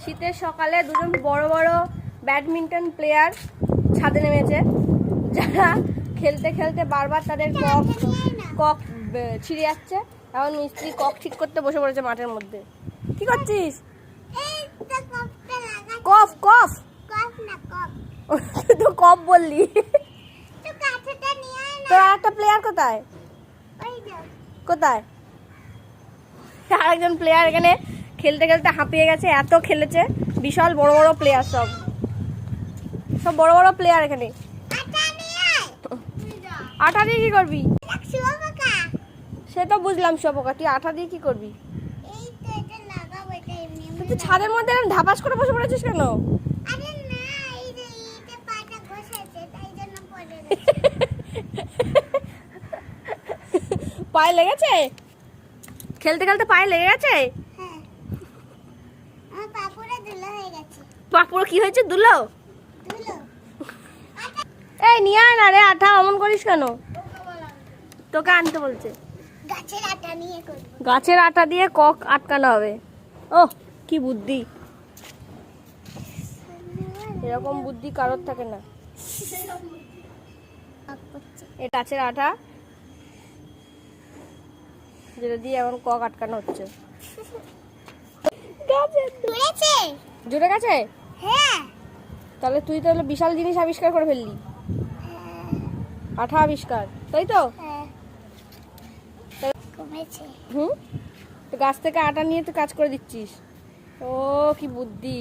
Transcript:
শীতের সকালে দুজন বড় বড় ব্যাডমিন্টন প্লেয়ার ছাদে নেমেছে, যারা খেলতে খেলতে বারবার তাদের কক ছিঁড়ে যাচ্ছে। এখন মিস্ত্রি কক ঠিক করতে বসে পড়েছে মাঠের মধ্যে। কি করছিস? কফ কফ তো কফ বললি। তোর আরেকটা প্লেয়ার কোথায়? কোথায়? আরেকজন প্লেয়ার এখানে খেলতে খেলতে হাঁপিয়ে গেছে, এত খেলেছে। বিশাল বড় বড় প্লেয়ার, সব বড় বড় প্লেয়ার এখানে। আঠা দিয়ে কি করবি? সে তো বুঝলাম শুয়োপোকা, তুই আঠা দিয়ে কি করবি? তুই ছাদের মধ্যে ধাপাস করে বসে পড়েছিস কেন? পায়ে লেগেছে? খেলতে খেলতে পায়ে লেগে গেছে? পাপুর কি হয়েছে? দুলো? এই নিয়ে আয় না রে আঠা, অমন করিস কেন? তোকে আনতে বলছে। গাছের আঠা দিয়ে কক আটকানো হবে। ও কি বুদ্ধি! এরকম বুদ্ধি কারোর থাকে না। এই গাছের আঠা যেটা দিয়ে এখন কক আটকানো হচ্ছে। জুড়ে গেছে? হ্যাঁ। তাহলে তুই তাহলে বিশাল জিনিস আবিষ্কার করে ফেললি। আঠা আবিষ্কার, তাই তো? হুম, তো গাছ থেকে আটা নিয়ে তুই কাজ করে দিচ্ছিস। ও কি বুদ্ধি!